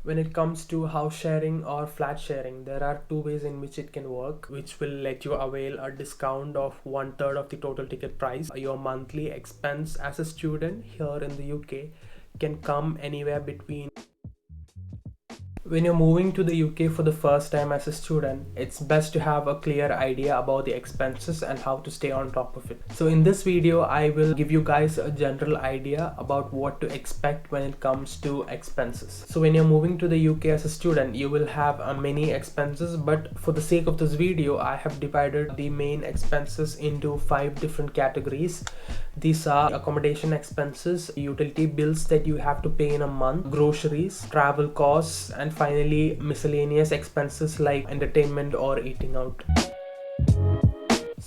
When it comes to house sharing or flat sharing, there are two ways in which it can work, which will let you avail a discount of 1/3 of the total ticket price. Your monthly expense as a student here in the UK can come anywhere between. When you're moving to the UK for the first time as a student, it's best to have a clear idea about the expenses and how to stay on top of it. So in this video, I will give you guys a general idea about what to expect when it comes to expenses. So when you're moving to the UK as a student, you will have many expenses, but for the sake of this video, I have divided the main expenses into 5 different categories. These are accommodation expenses, utility bills that you have to pay in a month, groceries, travel costs, and finally miscellaneous expenses like entertainment or eating out.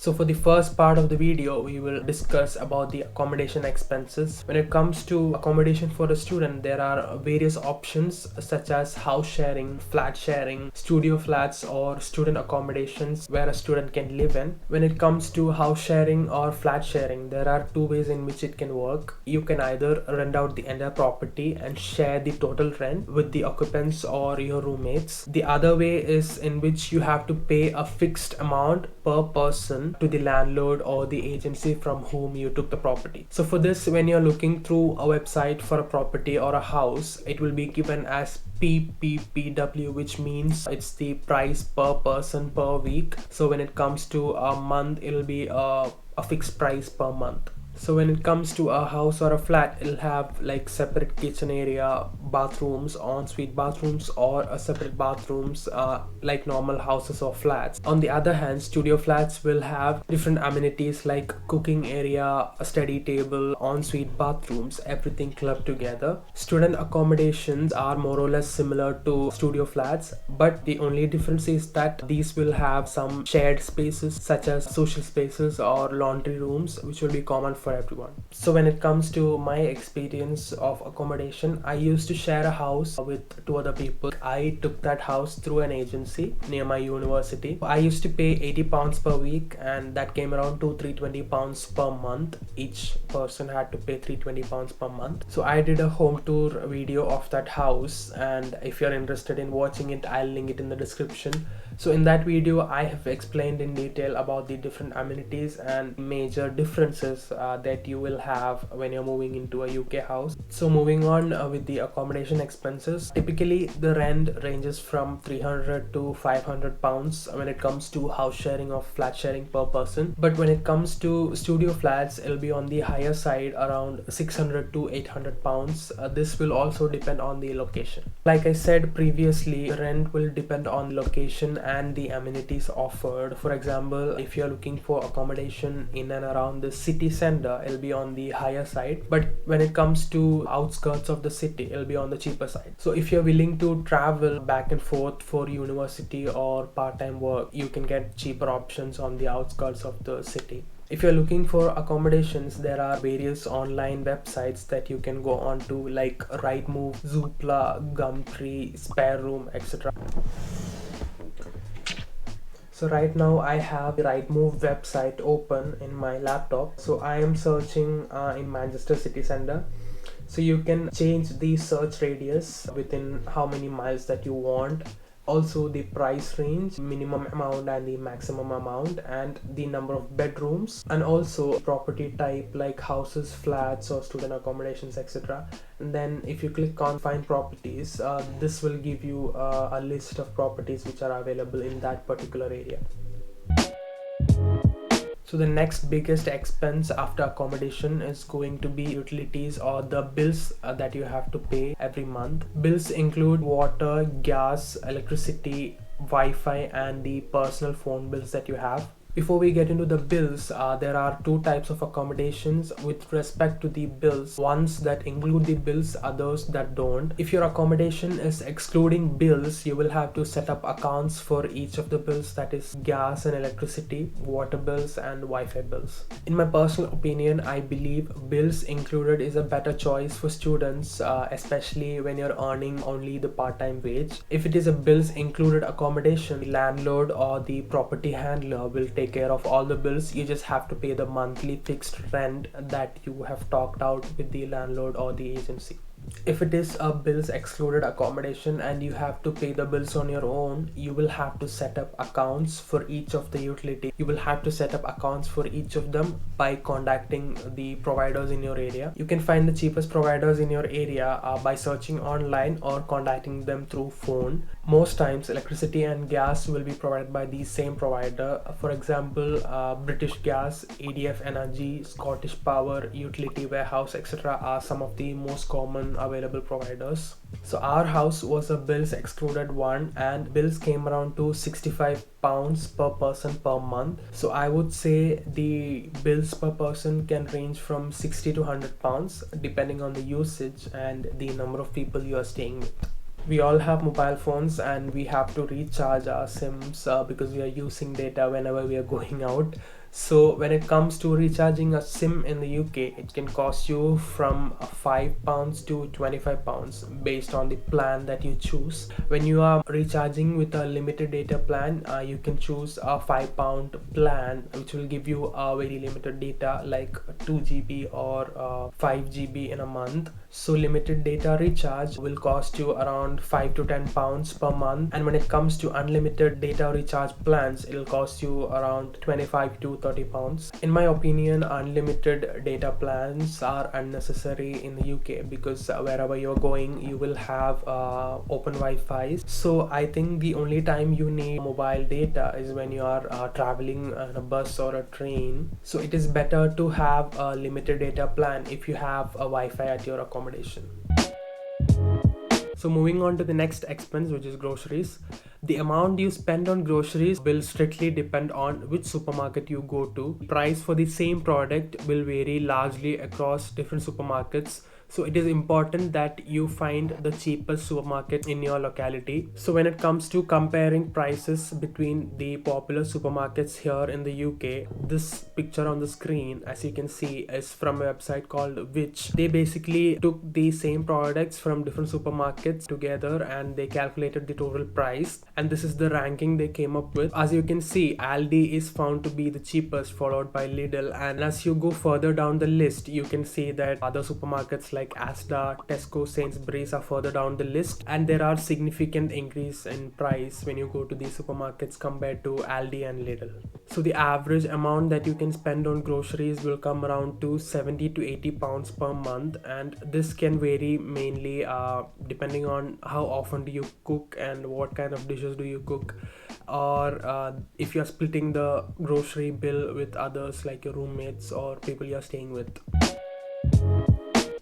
So for the first part of the video, we will discuss about the accommodation expenses. When it comes to accommodation for a student, there are various options such as house sharing, flat sharing, studio flats, or student accommodations where a student can live in. When it comes to house sharing or flat sharing, there are two ways in which it can work. You can either rent out the entire property and share the total rent with the occupants or your roommates. The other way is in which you have to pay a fixed amount per person to the landlord or the agency from whom you took the property. So for this, when you're looking through a website for a property or a house, it will be given as PPPW, which means it's the price per person per week. So when it comes to a month, it'll be a fixed price per month. So when it comes to a house or a flat, it'll have like separate kitchen area, bathrooms, ensuite bathrooms, or a separate bathrooms like normal houses or flats. On the other hand, studio flats will have different amenities like cooking area, a study table, ensuite bathrooms, everything clubbed together. Student accommodations are more or less similar to studio flats, but the only difference is that these will have some shared spaces such as social spaces or laundry rooms, which will be common for everyone. So when it comes to my experience of accommodation, I used to share a house with 2 other people. I took that house through an agency near my university. I used to pay £80 per week, and that came around to £320 per month. Each person had to pay £320 per month. So I did a home tour video of that house, and if you're interested in watching it, I'll link it in the description. So in that video, I have explained in detail about the different amenities and major differences that you will have when you're moving into a UK house. So moving on with the accommodation expenses, typically the rent ranges from £300 to £500 when it comes to house sharing or flat sharing per person. But when it comes to studio flats, it'll be on the higher side, around £600 to £800. This will also depend on the location. Like I said previously, rent will depend on location and the amenities offered. For example, if you're looking for accommodation in and around the city center, it'll be on the higher side, but when it comes to outskirts of the city, it'll be on the cheaper side. So if you're willing to travel back and forth for university or part-time work, you can get cheaper options on the outskirts of the city. If you're looking for accommodations, there are various online websites that you can go on to, like Rightmove, Zoopla, Gumtree, Spare Room, etc. So right now I have the Rightmove website open in my laptop. So I am searching in Manchester city centre. So you can change the search radius within how many miles that you want. Also the price range, minimum amount and the maximum amount, and the number of bedrooms, and also property type like houses, flats, or student accommodations, etc. And then if you click on find properties, this will give you a list of properties which are available in that particular area. So the next biggest expense after accommodation is going to be utilities or the bills that you have to pay every month. Bills include water, gas, electricity, Wi-Fi, and the personal phone bills that you have. Before we get into the bills, there are 2 types of accommodations with respect to the bills. Ones that include the bills, others that don't. If your accommodation is excluding bills, you will have to set up accounts for each of the bills, that is gas and electricity, water bills, and Wi-Fi bills. In my personal opinion, I believe bills included is a better choice for students, especially when you're earning only the part-time wage. If it is a bills included accommodation, the landlord or the property handler will take care of all the bills. You just have to pay the monthly fixed rent that you have talked out with the landlord or the agency. If it is a bills excluded accommodation and you have to pay the bills on your own, you will have to set up accounts for each of the utility. You will have to set up accounts for each of them by contacting the providers in your area. You can find the cheapest providers in your area by searching online or contacting them through phone. Most times electricity and gas will be provided by the same provider. For example, British Gas, EDF Energy, Scottish Power, Utility Warehouse, etc. are some of the most common available providers. So our house was a bills excluded one, and bills came around to £65 per person per month. So I would say the bills per person can range from £60 to £100 depending on the usage and the number of people you are staying with. We all have mobile phones and we have to recharge our sims because we are using data whenever we are going out. So when it comes to recharging a sim in the UK, it can cost you from £5 to £25 based on the plan that you choose. When you are recharging with a limited data plan, you can choose a £5 plan which will give you a very limited data like 2 GB or 5 GB in a month. So limited data recharge will cost you around £5 to £10 per month, and when it comes to unlimited data recharge plans, it will cost you around £25 to £30. In my opinion, unlimited data plans are unnecessary in the UK because wherever you're going, you will have open Wi-Fi. So I think the only time you need mobile data is when you are traveling on a bus or a train. So it is better to have a limited data plan if you have a Wi-Fi at your accommodation. So moving on to the next expense, which is groceries. The amount you spend on groceries will strictly depend on which supermarket you go to. Price for the same product will vary largely across different supermarkets. So it is important that you find the cheapest supermarket in your locality. So when it comes to comparing prices between the popular supermarkets here in the UK, this picture on the screen, as you can see, is from a website called Which. They basically took the same products from different supermarkets together and they calculated the total price, and this is the ranking they came up with. As you can see, Aldi is found to be the cheapest, followed by Lidl, and as you go further down the list, you can see that other supermarkets like Asda, Tesco, Sainsbury's are further down the list, and there are significant increase in price when you go to these supermarkets compared to Aldi and Lidl. So the average amount that you can spend on groceries will come around to £70 to £80 per month, and this can vary mainly depending on how often do you cook and what kind of dishes do you cook, or if you are splitting the grocery bill with others like your roommates or people you are staying with.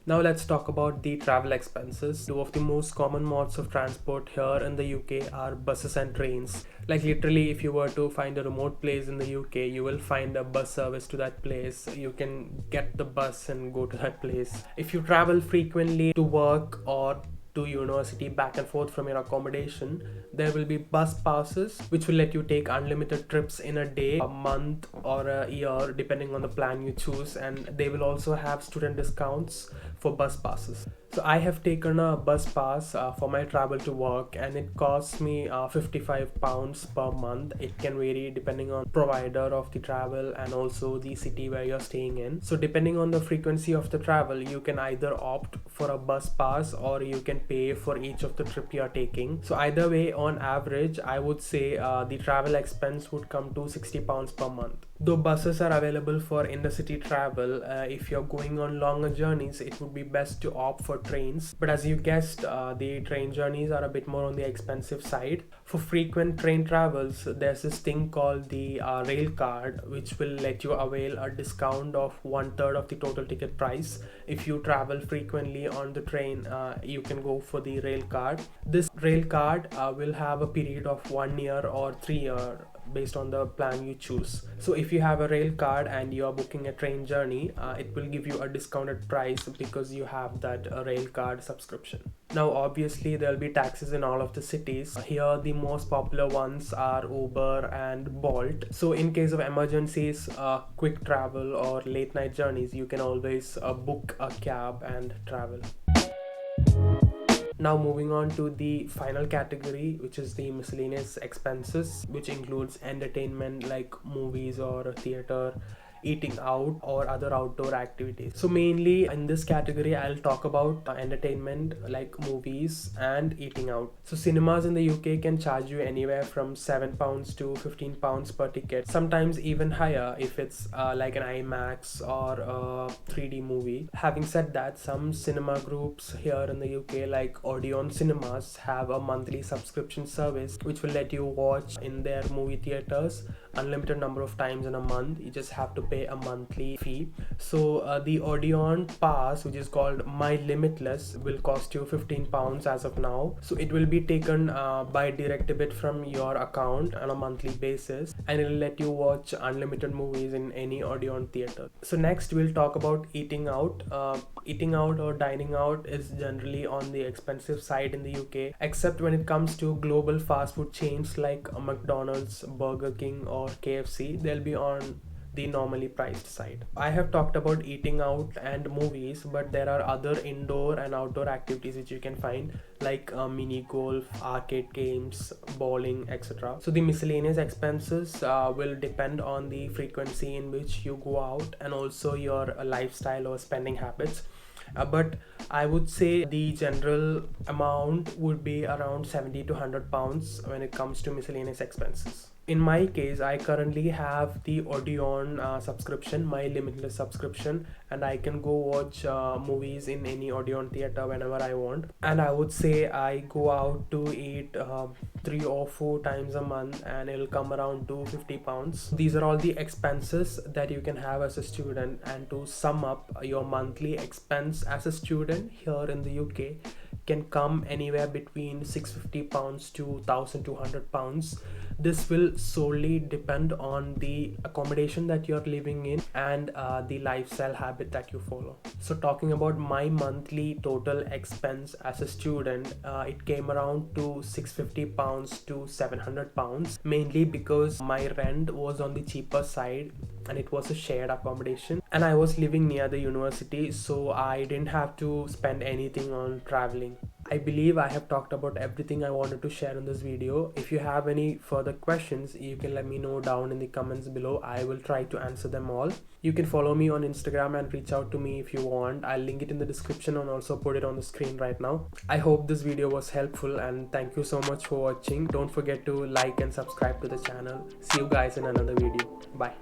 Now let's talk about the travel expenses. Two of the most common modes of transport here in the UK are buses and trains. Like literally, if you were to find a remote place in the UK, you will find a bus service to that place. You can get the bus and go to that place. If you travel frequently to work or to university back and forth from your accommodation, there will be bus passes which will let you take unlimited trips in a day, a month, or a year depending on the plan you choose, and they will also have student discounts for bus passes. So I have taken a bus pass for my travel to work, and it costs me £55 per month. It can vary depending on provider of the travel and also the city where you're staying in. So depending on the frequency of the travel, you can either opt for a bus pass or you can pay for each of the trip you're taking. So either way, on average, I would say the travel expense would come to £60 per month. Though buses are available for inter-city travel, if you're going on longer journeys, it would be best to opt for trains. But as you guessed, the train journeys are a bit more on the expensive side. For frequent train travels, there's this thing called the rail card, which will let you avail a discount of 1/3 of the total ticket price. If you travel frequently on the train, you can go for the rail card. This rail card will have a period of 1 year or 3 years based on the plan you choose. So if you have a rail card and you are booking a train journey, it will give you a discounted price because you have that rail card subscription. Now obviously there will be taxes in all of the cities. Here the most popular ones are Uber and Bolt. So in case of emergencies, quick travel or late night journeys, you can always book a cab and travel. Now moving on to the final category, which is the miscellaneous expenses, which includes entertainment like movies or theater, eating out or other outdoor activities. So mainly in this category I'll talk about entertainment like movies and eating out. So cinemas in the UK can charge you anywhere from £7 to £15 per ticket, sometimes even higher if it's like an IMAX or a 3D movie. Having said that, some cinema groups here in the UK like Odeon Cinemas have a monthly subscription service which will let you watch in their movie theaters unlimited number of times in a month. You just have to pay a monthly fee. So the Odeon pass, which is called My Limitless, will cost you £15 as of now. So it will be taken by direct debit from your account on a monthly basis, and it will let you watch unlimited movies in any Odeon theater. So next we'll talk about eating out. Eating out or dining out is generally on the expensive side in the UK, except when it comes to global fast food chains like McDonald's, Burger King or KFC. They'll be on the normally priced side. I have talked about eating out and movies, but there are other indoor and outdoor activities which you can find like mini golf, arcade games, bowling, etc. So the miscellaneous expenses will depend on the frequency in which you go out and also your lifestyle or spending habits. But I would say the general amount would be around 70 to £100 when it comes to miscellaneous expenses. In my case, I currently have the Odeon subscription, my limitless subscription, and I can go watch movies in any Odeon theater whenever I want. And I would say I go out to eat 3 or 4 times a month, and it'll come around to £50. These are all the expenses that you can have as a student. And to sum up, your monthly expense as a student here in the UK can come anywhere between £650 to £1,200. This will solely depend on the accommodation that you're living in and the lifestyle habit that you follow. So talking about my monthly total expense as a student, it came around to £650 to £700, mainly because my rent was on the cheaper side and it was a shared accommodation, and I was living near the university, so I didn't have to spend anything on traveling. I believe I have talked about everything I wanted to share in this video. If you have any further questions, you can let me know down in the comments below. I will try to answer them all. You can follow me on Instagram and reach out to me if you want. I'll link it in the description and also put it on the screen right now. I hope this video was helpful, and thank you so much for watching. Don't forget to like and subscribe to the channel. See you guys in another video. Bye.